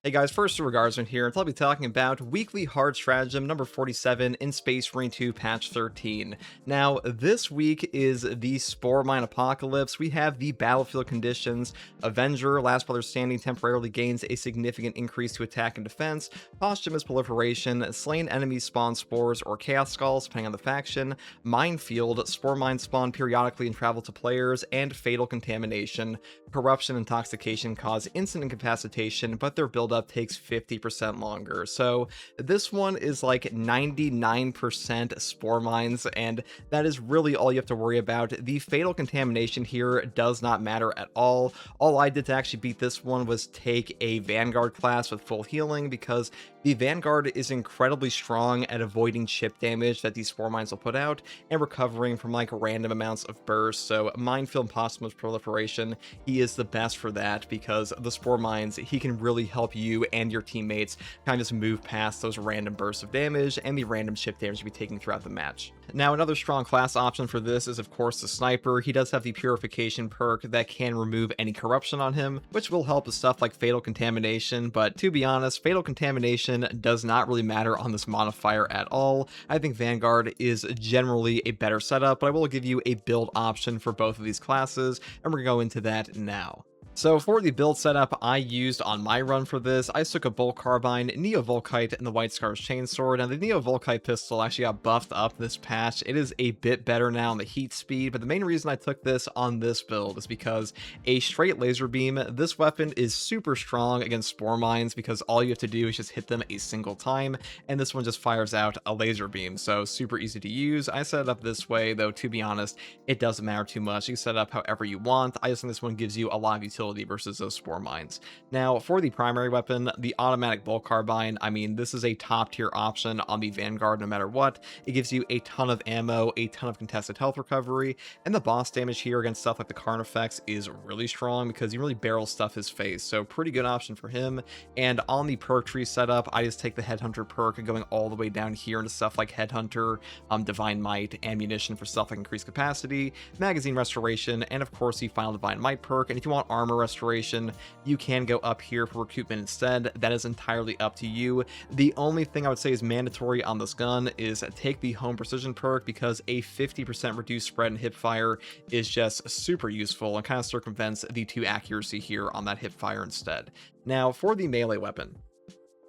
Hey guys, first Regardsman here, and I'll be talking about Weekly Hard Stratagem number 47 in Space Marine 2 patch 13. Now, this week is the Spore Mine Apocalypse. We have the battlefield conditions. Avenger, Last Brother Standing, temporarily gains a significant increase to attack and defense. Posthumous Proliferation, slain enemies spawn spores or chaos skulls, depending on the faction. Minefield, spore mines spawn periodically and travel to players. And Fatal Contamination, corruption and intoxication cause instant incapacitation, but their buildup takes 50% longer. So this one is like 99% spore mines, and that is really all you have to worry about. The fatal contamination here does not matter at all. All I did to actually beat this one was take a Vanguard class with full healing, because the Vanguard is incredibly strong at avoiding chip damage that these spore mines will put out and recovering from like random amounts of burst. So Minefield and Posthumous Proliferation, he is the best for that, because the spore mines, he can really help you and your teammates kind of just move past those random bursts of damage and the random chip damage you'll be taking throughout the match. Now, another strong class option for this is of course the Sniper. He does have the Purification perk that can remove any corruption on him, which will help with stuff like Fatal Contamination, but to be honest, Fatal Contamination does not really matter on this modifier at all. I think Vanguard is generally a better setup, but I will give you a build option for both of these classes, and we're going to go into that now. So for the build setup I used on my run for this, I took a Bolt Carbine, Neo Volkite, and the White Scars Chainsword. And the Neo Volkite pistol actually got buffed up this patch. It is a bit better now in the heat speed, but the main reason I took this on this build is because a straight laser beam, this weapon is super strong against spore mines, because all you have to do is just hit them a single time, and this one just fires out a laser beam, so super easy to use. I set it up this way, though to be honest, it doesn't matter too much. You can set it up however you want. I just think this one gives you a lot of utility versus those spore mines. Now, for the primary weapon, the automatic Bolt Carbine, I mean, this is a top tier option on the Vanguard no matter what. It gives you a ton of ammo, a ton of contested health recovery, and the boss damage here against stuff like the Carnifex is really strong, because you really barrel stuff his face, so pretty good option for him. And on the perk tree setup, I just take the Headhunter perk going all the way down here into stuff like Headhunter, Divine Might, ammunition for stuff like increased capacity, magazine restoration, and of course the final Divine Might perk. And if you want armor restoration, you can go up here for recoupment instead. That is entirely up to you. The only thing I would say is mandatory on this gun is take the home precision perk, because a 50% reduced spread and hip fire is just super useful and kind of circumvents the 2 accuracy here on that hip fire instead. Now for the melee weapon,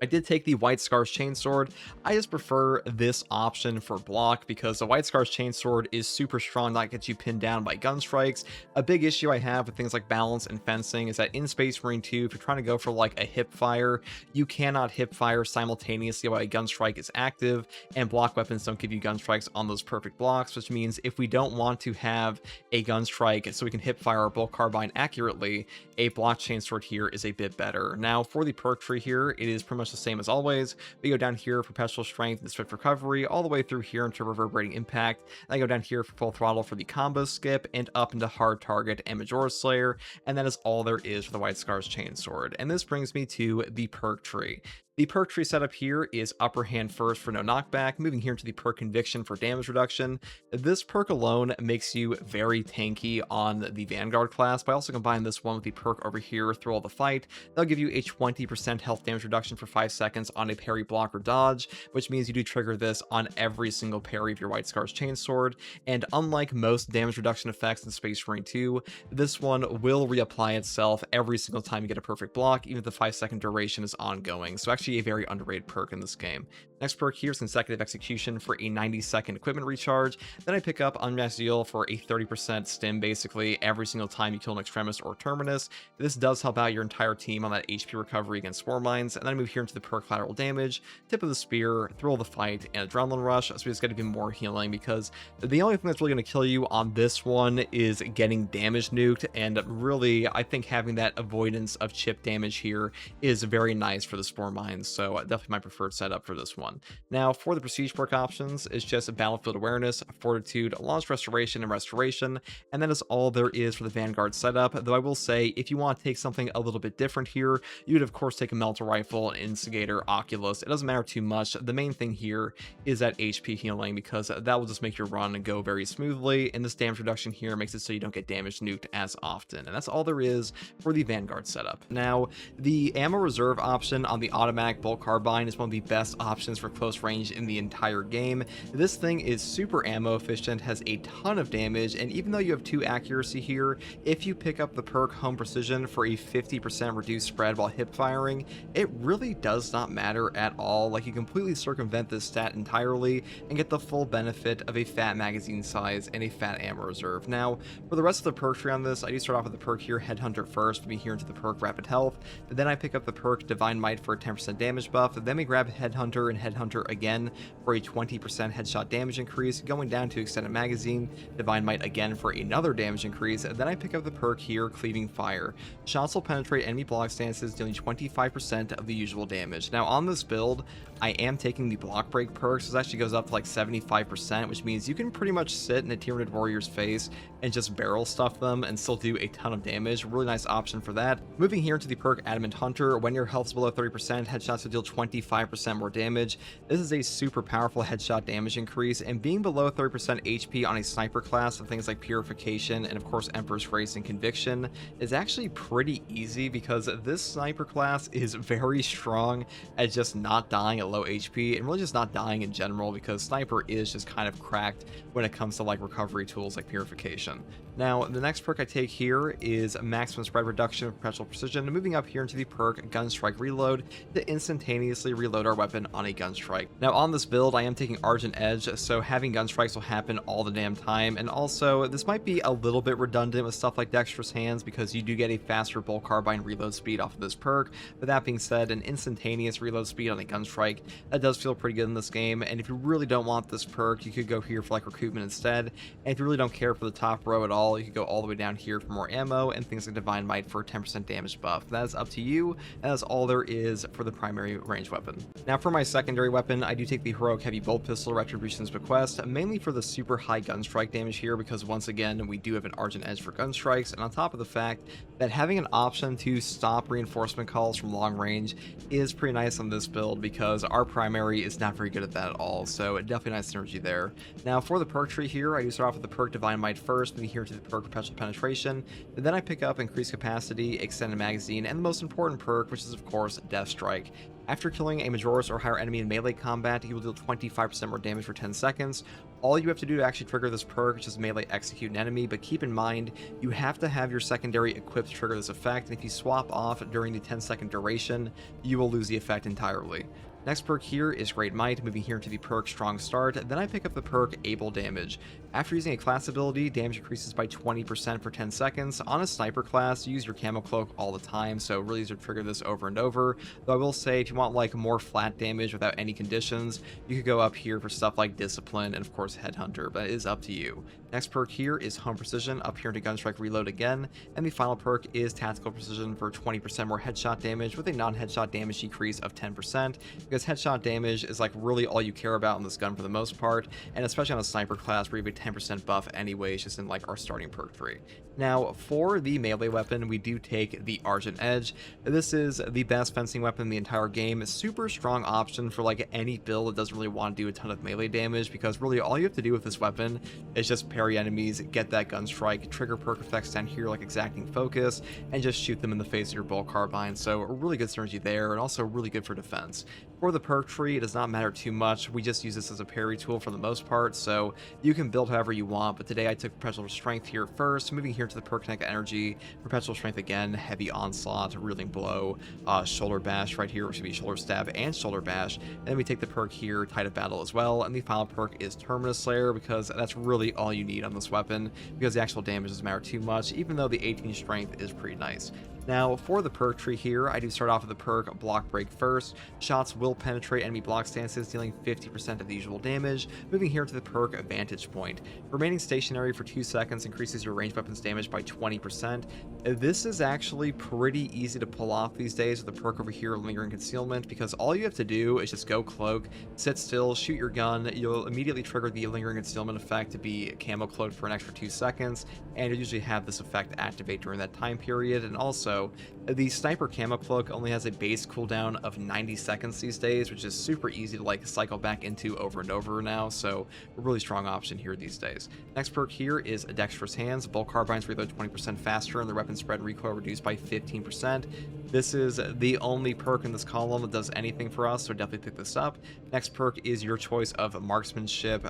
I did take the White Scars Chainsword. I just prefer this option for block, because the White Scars Chainsword is super strong, that gets you pinned down by gun strikes. A big issue I have with things like balance and fencing is that in Space Marine 2, if you're trying to go for like a hip fire, you cannot hip fire simultaneously while a gun strike is active, and block weapons don't give you gun strikes on those perfect blocks, which means if we don't want to have a gun strike so we can hip fire our Bolt Carbine accurately, a block Chainsword here is a bit better. Now for the perk tree here, it is pretty much the same as always. We go down here for Perpetual Strength and Swift Recovery, all the way through here into Reverberating Impact. Then I go down here for Full Throttle for the combo skip, and up into Hard Target and Majora Slayer, and that is all there is for the White Scars Chainsword. And this brings me to the perk tree. The perk tree setup here is Upper Hand first for no knockback, moving here into the perk Conviction for damage reduction. This perk alone makes you very tanky on the Vanguard class, but I also combine this one with the perk over here, Through All the Fight. They'll give you a 20% health damage reduction for 5 seconds on a parry, block, or dodge, which means you do trigger this on every single parry of your White Scars Chainsword. And unlike most damage reduction effects in Space Marine 2, this one will reapply itself every single time you get a perfect block, even if the 5-second duration is ongoing. So actually a very underrated perk in this game. Next perk here is Consecutive Execution for a 90-second equipment recharge. Then I pick up Unmasked Zeal for a 30% stim basically every single time you kill an Extremis or Terminus. This does help out your entire team on that HP recovery against spore mines. And then I move here into the perk Collateral Damage, Tip of the Spear, Thrill of the Fight, and Adrenaline Rush. So we just got to be more healing, because the only thing that's really going to kill you on this one is getting damage nuked. And really, I think having that avoidance of chip damage here is very nice for the spore mines. So definitely my preferred setup for this one. Now for the prestige perk options, it's just a Battlefield Awareness, Fortitude, Launch Restoration, and Restoration, and that is all there is for the Vanguard setup. Though I will say, if you want to take something a little bit different here, you would of course take a Melter Rifle and Instigator, Oculus, it doesn't matter too much. The main thing here is that HP healing, because that will just make your run go very smoothly, and this damage reduction here makes it so you don't get damage nuked as often, and that's all there is for the Vanguard setup. Now, the ammo reserve option on the automatic bolt carbine is one of the best options for close range in the entire game. This thing is super ammo efficient, has a ton of damage, and even though you have 2 accuracy here, if you pick up the perk Home Precision for a 50% reduced spread while hip firing, it really does not matter at all. Like, you completely circumvent this stat entirely and get the full benefit of a fat magazine size and a fat ammo reserve. Now, for the rest of the perk tree on this, I do start off with the perk here, Headhunter first, moving here into the perk Rapid Health, and then I pick up the perk Divine Might for a 10% damage buff, then we grab Headhunter and Headhunter again for a 20% headshot damage increase, going down to Extended Magazine, Divine Might again for another damage increase, and then I pick up the perk here, Cleaving Fire. Shots will penetrate enemy block stances, dealing 25% of the usual damage. Now, on this build, I am taking the block break perk, so this actually goes up to like 75%, which means you can pretty much sit in a Tyranid Warrior's face and just barrel stuff them and still do a ton of damage. Really nice option for that. Moving here to the perk Adamant Hunter, when your health is below 30%, headshots will deal 25% more damage. This is a super powerful headshot damage increase, and being below 30% HP on a sniper class of things like Purification and of course Emperor's Grace and Conviction is actually pretty easy, because this sniper class is very strong at just not dying at low HP, and really just not dying in general, because sniper is just kind of cracked when it comes to like recovery tools like Purification. Now, the next perk I take here is Maximum Spread Reduction of Perpetual Precision, moving up here into the perk Gunstrike Reload to instantaneously reload our weapon on a gunstrike. Now, on this build, I am taking Argent Edge, so having gunstrikes will happen all the damn time, and also this might be a little bit redundant with stuff like Dexterous Hands, because you do get a faster bolt carbine reload speed off of this perk. But that being said, an instantaneous reload speed on a gunstrike, that does feel pretty good in this game, and if you really don't want this perk, you could go here for like Recoupment instead, and if you really don't care for the top row at all, you could go all the way down here for more ammo and things like Divine Might for a 10% damage buff. That is up to you, and that's all there is for the primary range weapon. Now, for my secondary weapon, I do take the Heroic Heavy Bolt Pistol Retribution's Bequest, mainly for the super high gun strike damage here, because once again, we do have an Argent Edge for gun strikes, and on top of the fact that having an option to stop reinforcement calls from long range is pretty nice on this build, because our primary is not very good at that at all, so definitely nice synergy there. Now, for the perk tree here, I do start off with the perk Divine Might first, moving here to the perk Perpetual Penetration, and then I pick up Increased Capacity, Extended Magazine, and the most important perk, which is of course Death Strike. After killing a Majoris or higher enemy in melee combat, he will deal 25% more damage for 10 seconds. All you have to do to actually trigger this perk is just melee execute an enemy, but keep in mind, you have to have your secondary equipped to trigger this effect, and if you swap off during the 10-second duration, you will lose the effect entirely. Next perk here is Great Might, moving here into the perk Strong Start, then I pick up the perk Able Damage. After using a class ability, damage increases by 20% for 10 seconds. On a sniper class, you use your Camo Cloak all the time, so really easy to trigger this over and over. Though I will say, if you want like more flat damage without any conditions, you could go up here for stuff like Discipline and of course Headhunter, but it is up to you. Next perk here is Home Precision, up here into Gunstrike Reload again, and the final perk is Tactical Precision for 20% more headshot damage with a non-headshot damage decrease of 10%, because headshot damage is like really all you care about in this gun for the most part, and especially on a sniper class where you have a 10% buff anyways, just in like our starting perk tree. Now, for the melee weapon, we do take the Argent Edge. This is the best fencing weapon in the entire game. A super strong option for like any build that doesn't really want to do a ton of melee damage, because really all you have to do with this weapon is just parry enemies, get that gun strike, trigger perk effects down here like Exacting Focus, and just shoot them in the face of your bolt carbine. So a really good synergy there, and also really good for defense. For the perk tree, it does not matter too much. We just use this as a parry tool for the most part, so you can build however you want, but today I took Perpetual Strength here first, moving here to the perk Kinetic Energy, Perpetual Strength again, Heavy Onslaught, Reeling Blow, Shoulder Bash right here, which would be Shoulder Stab and Shoulder Bash, and then we take the perk here, Tide of Battle as well, and the final perk is Terminus Slayer, because that's really all you need on this weapon, because the actual damage doesn't matter too much, even though the 18 Strength is pretty nice. Now, for the perk tree here, I do start off with the perk Block Break first. Shots will penetrate enemy block stances, dealing 50% of the usual damage. Moving here to the perk Vantage Point. point. Remaining stationary for 2 seconds increases your ranged weapons damage by 20%. This is actually pretty easy to pull off these days with the perk over here, Lingering Concealment, because all you have to do is just go cloak, sit still, shoot your gun. You'll immediately trigger the Lingering Concealment effect to be camo cloaked for an extra 2 seconds, and you'll usually have this effect activate during that time period. And also, the Sniper Camo Cloak only has a base cooldown of 90 seconds these days, which is super easy to like cycle back into over and over now, so a really strong option here these days. Next perk here is Dexterous Hands. Bolt carbines reload 20% faster and the weapon spread recoil reduced by 15%. This is the only perk in this column that does anything for us, so definitely pick this up. Next perk is your choice of Marksmanship,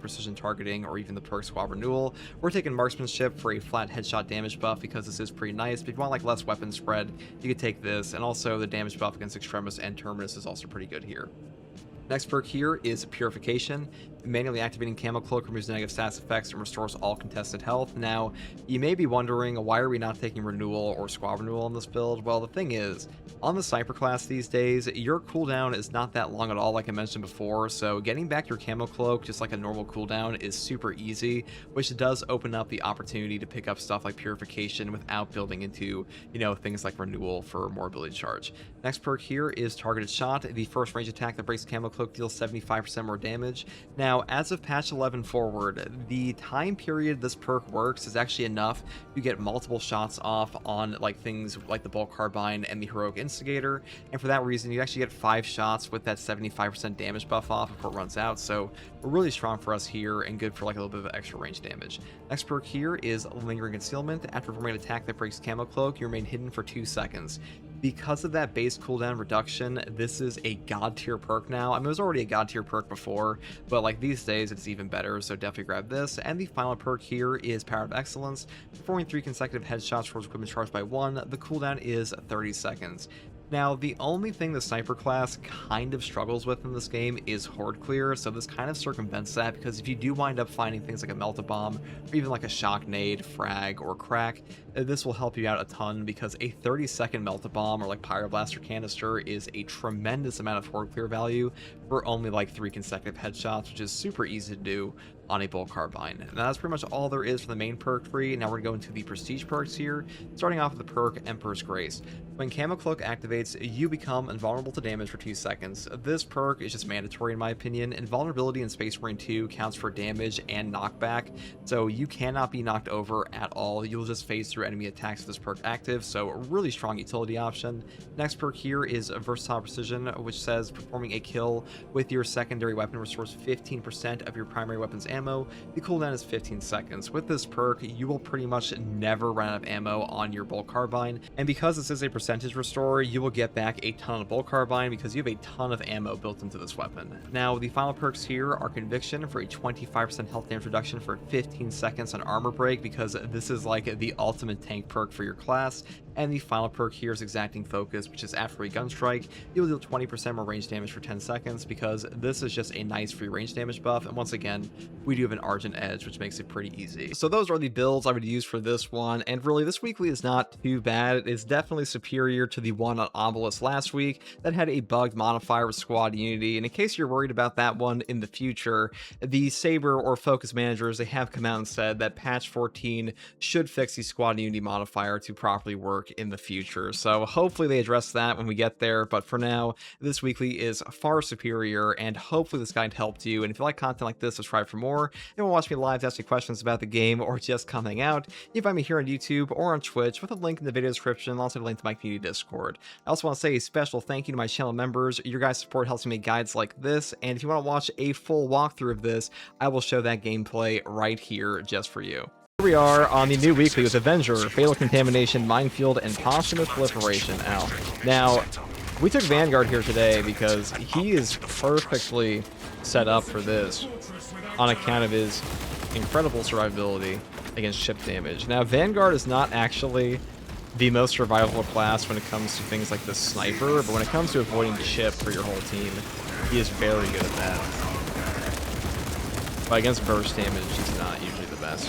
precision targeting, or even the perk Squad Renewal. We're taking Marksmanship for a flat headshot damage buff because this is pretty nice, but if you want like less weapon spread, you could take this, and also the damage buff against Extremis and Terminus is also pretty good here. Next perk here is Purification. Manually activating Camo Cloak removes negative status effects and restores all contested health. Now, you may be wondering, why are we not taking Renewal or Squad Renewal on this build? Well, the thing is, on the Sniper class these days, your cooldown is not that long at all, like I mentioned before, so getting back your Camo Cloak just like a normal cooldown is super easy, which does open up the opportunity to pick up stuff like Purification without building into, things like Renewal for more ability charge. Next perk here is Targeted Shot. The first range attack that breaks Camo Cloak deals 75% more damage. Now, as of patch 11 forward, the time period this perk works is actually enough to get multiple shots off on things like the Bolt Carbine and the Heroic Instigator, and for that reason you actually get 5 shots with that 75% damage buff off before it runs out, so really strong for us here and good for like a little bit of extra range damage. Next perk here is Lingering Concealment. After performing an attack that breaks Camo Cloak, you remain hidden for 2 seconds. Because of that base cooldown reduction, this is a god tier perk now. I mean, it was already a god tier perk before, but like these days it's even better, so definitely grab this. And the final perk here is Power of Excellence. Performing 3 consecutive headshots towards equipment charged by 1, the cooldown is 30 seconds. Now, the only thing the Sniper class kind of struggles with in this game is Horde Clear, so this kind of circumvents that, because if you do wind up finding things like a Melt-A-Bomb, or even like a Shock Nade, Frag, or Crack, this will help you out a ton, because a 30-second Melt-A-Bomb or like Pyroblaster Canister is a tremendous amount of Horde Clear value for only like 3 consecutive headshots, which is super easy to do on a Bolt Carbine. And that's pretty much all there is for the main perk tree. Now we're going to go into the prestige perks here, starting off with the perk Emperor's Grace. When Camo Cloak activates, you become invulnerable to damage for 2 seconds. This perk is just mandatory in my opinion. Invulnerability in Space Marine 2 counts for damage and knockback, so you cannot be knocked over at all. You'll just phase through enemy attacks with this perk active, so a really strong utility option. Next perk here is Versatile Precision, which says performing a kill with your secondary weapon restores 15% of your primary weapon's ammo. The cooldown is 15 seconds. With this perk, you will pretty much never run out of ammo on your Bolt Carbine, and because this is a percentage restore, you will get back a ton of Bolt Carbine because you have a ton of ammo built into this weapon. Now, the final perks here are Conviction for a 25% health damage reduction for 15 seconds on Armor Break, because this is like the ultimate tank perk for your class. And the final perk here is Exacting Focus, which is after a Gunstrike, you'll deal 20% more range damage for 10 seconds, because this is just a nice free range damage buff, and once again, we do have an Argent Edge, which makes it pretty easy. So those are the builds I would use for this one, and really this weekly is not too bad. It is definitely superior to the one on Obelisk last week that had a bugged modifier with Squad Unity, and in case you're worried about that one in the future, the Saber or Focus managers, they have come out and said that patch 14 should fix the Squad Unity modifier to properly work in the future, so hopefully they address that when we get there. But for now, this weekly is far superior, and hopefully this guide helped you. And if you like content like this, subscribe for more. And want to watch me live to ask me questions about the game or just coming out, you can find me here on YouTube or on Twitch with a link in the video description, and also a link to my community Discord. I also want to say a special thank you to my channel members. Your guys' support helps me make guides like this, and if you want to watch a full walkthrough of this, I will show that gameplay right here just for you. Here we are on the new weekly with Avenger, Fatal Contamination, Minefield, and Posthumous Proliferation. Ow. Now, we took Vanguard here today because he is perfectly set up for this on account of his incredible survivability against ship damage. Now, Vanguard is not actually the most survivable class when it comes to things like the Sniper, but when it comes to avoiding ship for your whole team, he is very good at that. But against burst damage, he's not usually the best.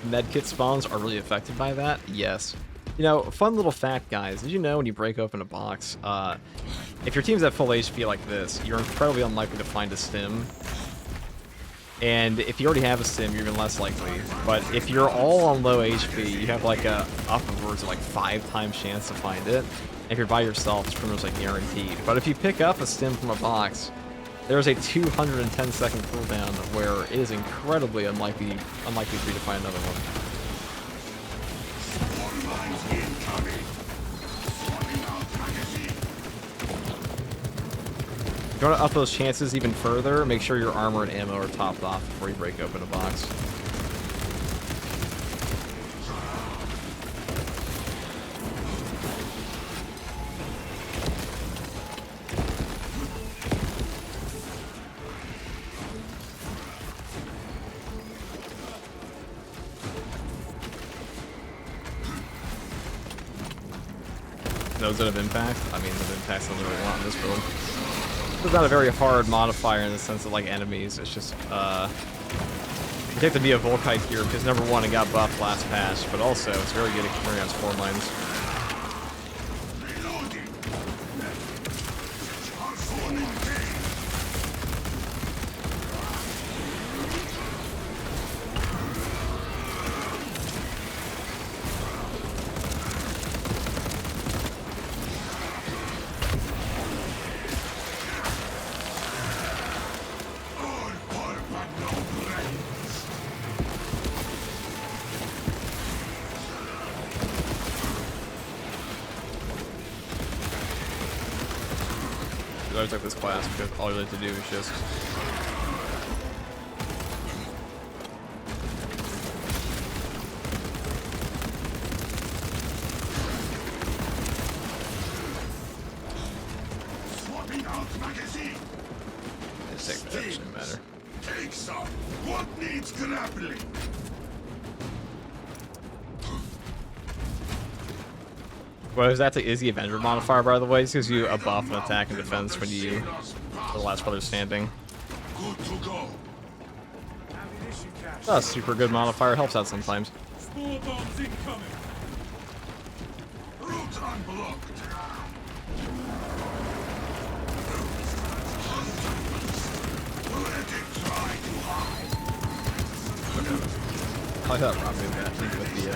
Medkit spawns are really affected by that, yes. You know, fun little fact, guys. Did you know when you break open a box, if your team's at full HP like this, you're incredibly unlikely to find a stim. And if you already have a stim, you're even less likely. But if you're all on low HP, you have like a upwards of like 5 times chance to find it. If you're by yourself, it's pretty much like guaranteed. But if you pick up a stim from a box, there's a 210-second cooldown where it is incredibly unlikely for you to find another one. If you want to up those chances even further, make sure your armor and ammo are topped off before you break open a box. Those that have impact? I mean, the impact's something we want in this build. It's not a very hard modifier in the sense of like enemies. It's just you take the Mia Volkite here because number one, it got buffed last patch, but also it's very good at carrying on spore mines. I took this class because all you have to do is just swapping out magazine. Just take that, it doesn't matter. Take some. What needs grappling? What is that? Is the Avenger modifier, by the way? It gives you a buff in attack and defense when you are the last brother standing. Good to go. That's a super good modifier. Helps out sometimes. Spore bombs incoming. Route unblocked. Let it try to hide. I thought probably that with the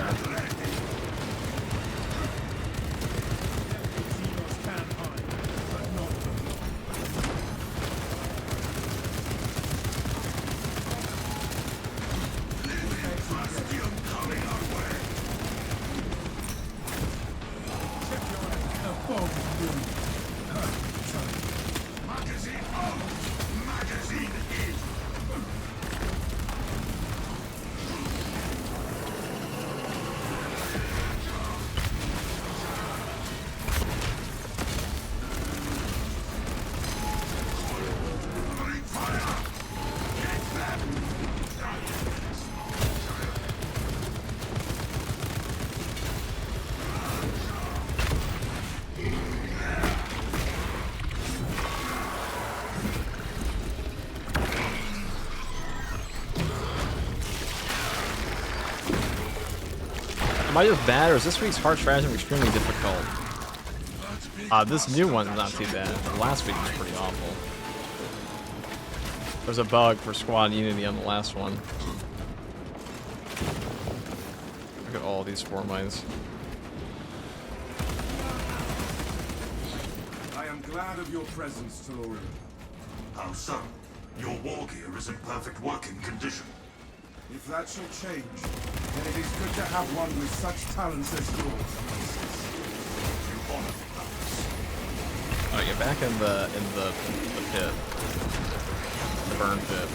Am I just bad, or is this week's hard stratagem extremely difficult? This new one's not too bad. Last week was pretty awful. There's a bug for squad unity on the last one. Look at all these spore mines. I am glad of your presence, Talorin. How so? Your war gear is in perfect working condition. If that shall change, then it is good to have one with such talents as yours. You honor me, Lance. Oh, you're back in the pit. The burn pit.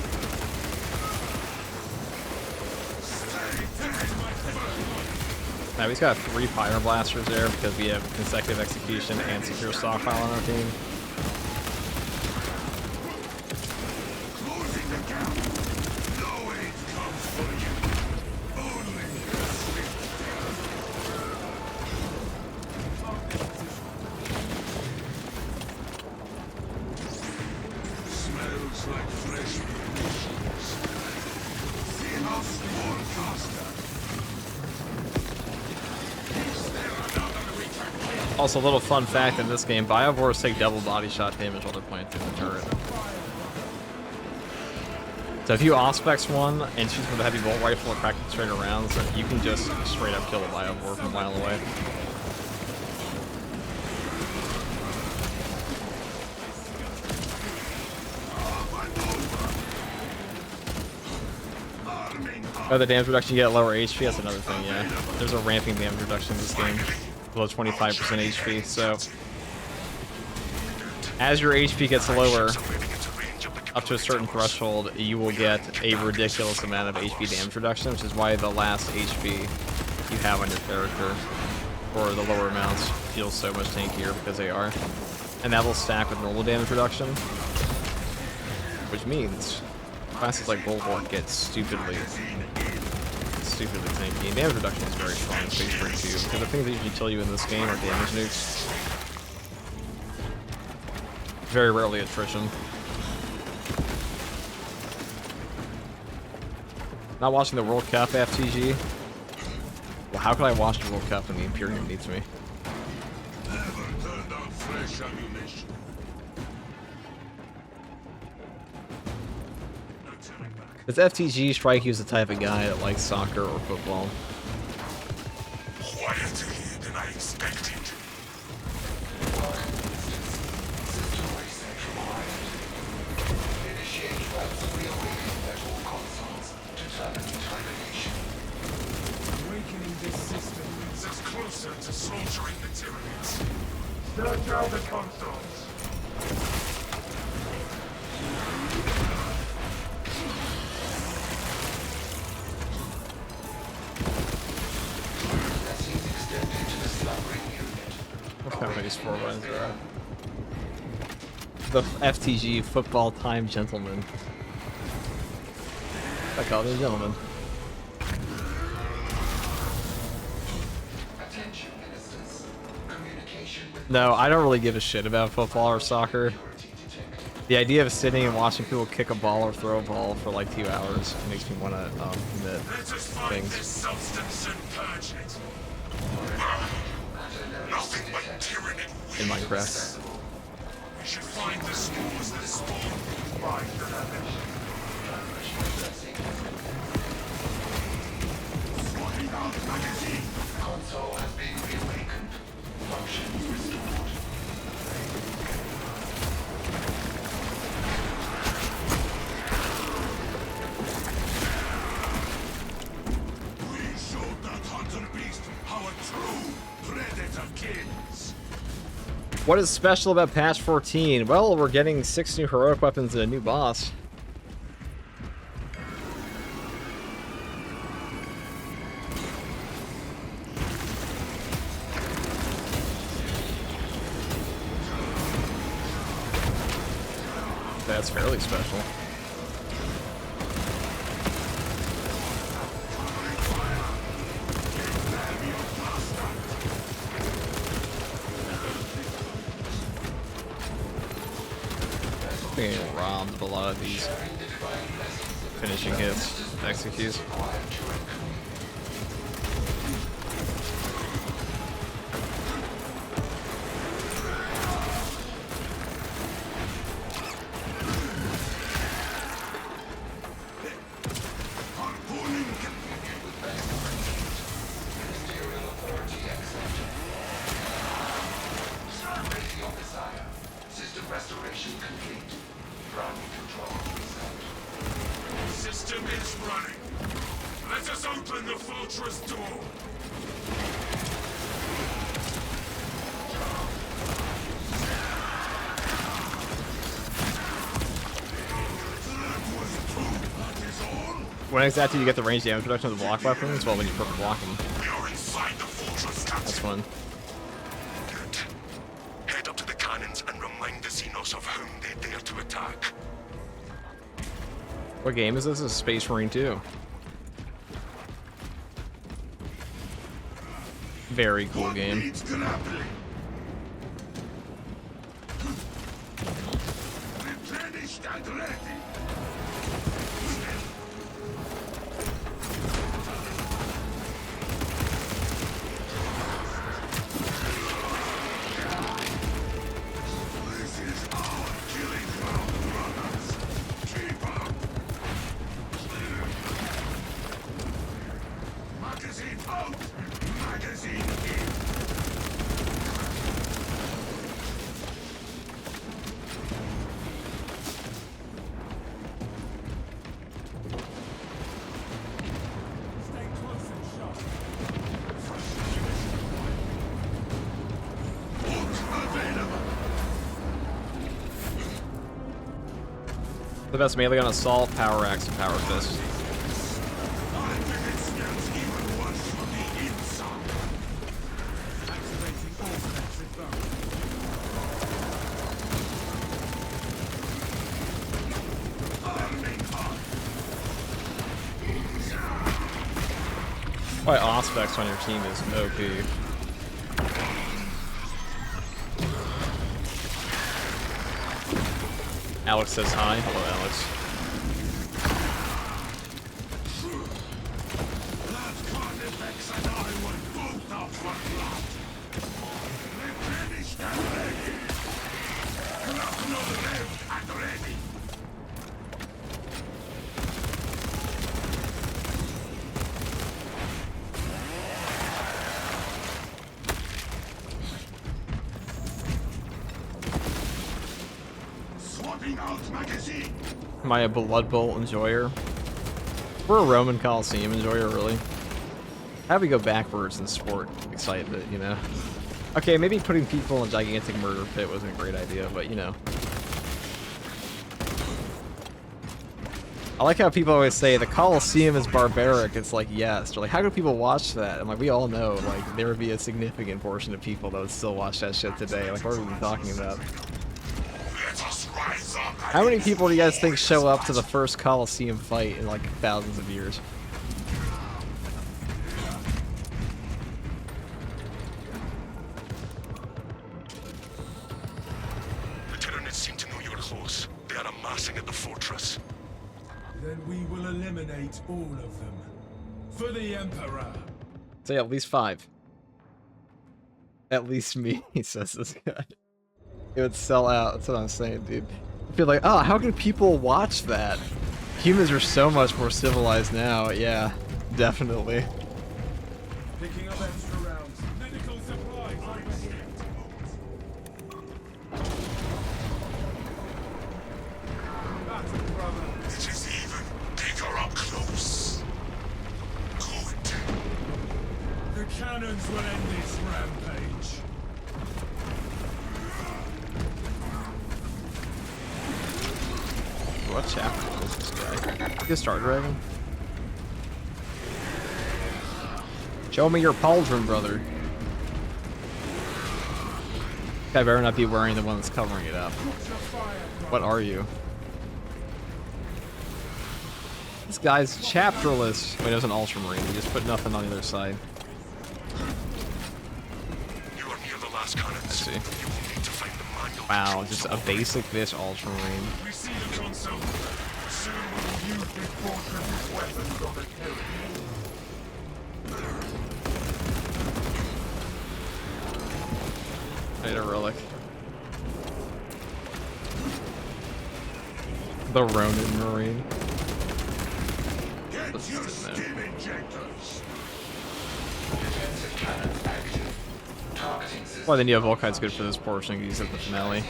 Now he's got 3 Pyro Blasters there because we have consecutive execution and secure stockpile on our team. Closing the gap. No aid comes for you. Only smells like fresh munitions. See how Spore faster. Is there a Also, a little fun fact in this game, Biovores take double body shot damage while they're playing through the turret. So if you Auspex one and shoot with a heavy bolt rifle or practice straight rounds, you can just straight up kill a Biovore from a mile away. Oh, the damage reduction, you get lower HP, that's another thing, yeah. There's a ramping damage reduction in this game, below 25% HP, so as your HP gets lower, up to a certain threshold, you will get a ridiculous amount of HP damage reduction, which is why the last HP you have on your character, or the lower amounts, feels so much tankier because they are. And that will stack with normal damage reduction, which means classes like Bulwark get stupidly tanky. And damage reduction is very strong in Space Marine 2, because the things that usually kill you in this game are damage nukes. Very rarely attrition. Not watching the World Cup, FTG. Well, how can I watch the World Cup when the Imperium needs me? Does FTG strike you as the type of guy that likes soccer or football? Quieter than I expected. Awakening this system Brings us closer to slaughtering the Tyranids. search out the consoles. Look how many Spore runs there are. The FTG football time gentleman. I call it a gentleman. No, I don't really give a shit about football or soccer. The idea of sitting and watching people kick a ball or throw a ball for like 2 hours makes me want to commit Let us find this things. substance and purge it. Nothing but Tyranid In weeds. Minecraft. We should find the spores that spawn. Find the damage. Swapping out magazine. Console has been reawakened. Functions restored. We showed that hunter beast how a true predator kills. What is special about patch 14? Well, we're getting 6 new heroic weapons and a new boss. That's fairly special. Getting robbed of a lot of these finishing hits, executes. System restoration complete. Ground control reset. System is running. Let us open the fortress door. When exactly do you get the range damage reduction of the block weapons? Well, when you purple block them. We are inside the fortress, Captain. That's fun. Good. Head up to the cannons and remind the Xenos of whom they dare to attack. What game is this? This is Space Marine 2. Very cool game. Needs grappling. Replenished and ready. best melee on assault, power axe, and power fist. I think it smells even worse from the inside. Activating all defensive bound. Arming up. Why Auspex on your team is OP. Alex says hi. Hello, Alex. That Carnifex and I were both out for blood. Replenished and ready. Grapnel left and ready. Swapping out magazine. Am I a Blood Bowl enjoyer? We're a Roman Coliseum enjoyer, really. How do we go backwards in sport excitement, you know? Okay, maybe putting people in a gigantic murder pit wasn't a great idea, but you know. I like how people always say the Coliseum is barbaric. It's like, yes. They're like, how do people watch that? I'm like, we all know, like, there would be a significant portion of people that would still watch that shit today. Like, what are we talking about? Let us rise up. How many people do you guys think show up to the first Coliseum fight in, like, thousands of years? The Tyranids seem to know you're close. They are amassing at the fortress. Then we will eliminate all of them. For the Emperor. Say at least 5. At least me, he says this guy. It would sell out, that's what I'm saying, dude. I feel like, oh, how can people watch that? Humans are so much more civilized now, yeah, definitely. Picking up extra rounds. Medical supplies overhead. Battle, brother. It is even. Take her up close. Good. The cannons will end this rampage. What chapter is this guy? Is Star Dragon? Show me your pauldron, brother. I better not be wearing the one that's covering it up. What are you? This guy's chapterless. Wait, there's an ultramarine. He just put nothing on the other side. You are near the last cannons. I see. You will need to find the manual. Wow, just a basic fish ultramarine. We see the console. Soon we will use this portion of his weapons on the Tyranids. I need a relic. The Ronin Marine. Get Let's your sit there. stim injectors. Well, then, yeah, Volkite's good for this portion. You can use it at the finale. It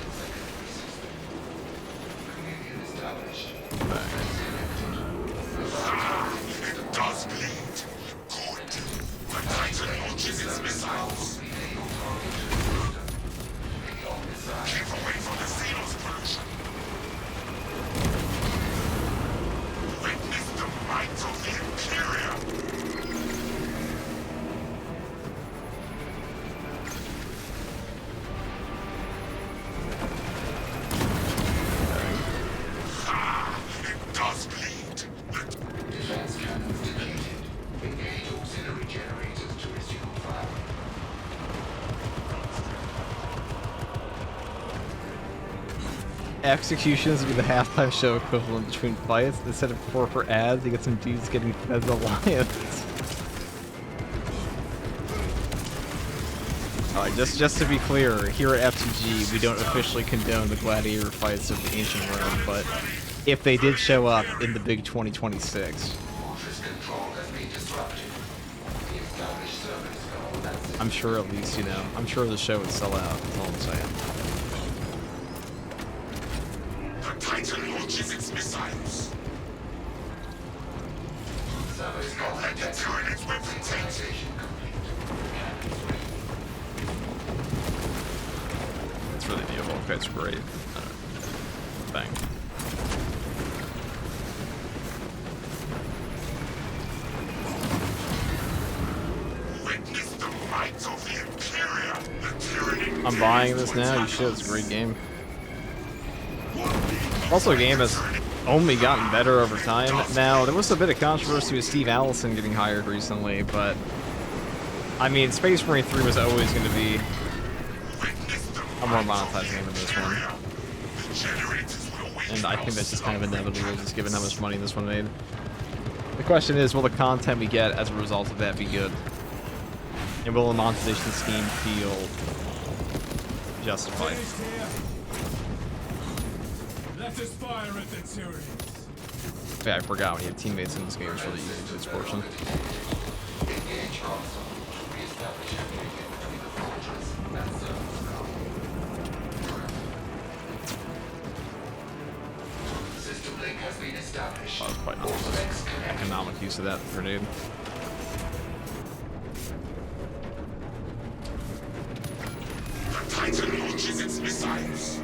does bleed. Good. The Titan launches its missiles. Keep away from the Xenos pollution. Witness the might of the Imperium. It does bleed. Defense cannons depleted. Engage auxiliary generators to resume fire. Executions would be the halftime show equivalent between fights. Instead of corporate ads, you get some dudes getting fed the lions. Alright, just to be clear, here at FTG, we don't officially condone the gladiator fights of ancient Rome, but if they did show up in the big 2026, Fortress control has been disrupted. The established servants know that I'm sure at least, you know, I'm sure the show would sell out, that's all I'm saying. The Titan launches its missiles. service Let the Tyranids weapon take. station complete. Cannons ready. It's really neat. Volkite's great. Bang. I'm buying this now. You should. It's a great game. Also, a game that's only gotten better over time. Now, there was a bit of controversy with Steve Allison getting hired recently, but I mean, Space Marine 3 was always going to be a more monetized game than this one. And I think that's just kind of inevitable, just given how much money this one made. The question is, will the content we get as a result of that be good? And will the monetization scheme feel justified? Let us fire at the Tyrannies. Yeah, I forgot when you have teammates in this game, it's really easy to this portion. Engage console. Reestablish communication between the fortress and service ground. System link has been established. Oh, that's quite not the economic use of that grenade. The Titan launches its missiles.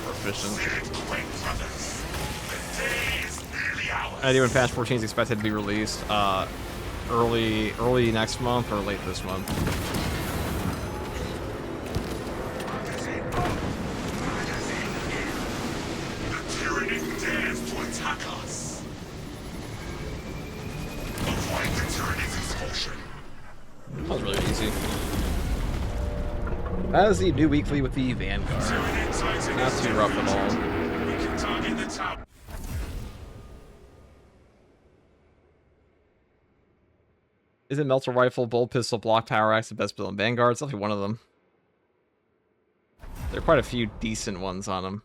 Proficient. Quick, brothers. The day is nearly ours. Idea when Patch 14 is expected to be released. Early next month or late this month. The tyranny dares to attack us. Avoid the tyranny's expulsion. That was really easy. That is the new weekly with the Vanguard. Not too rough at all. We can target the top. Isn't Melter Rifle, Bolt Pistol, Block Power Axe the best build in Vanguard? It's definitely one of them. There are quite a few decent ones on them.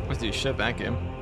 Let's do shit back game.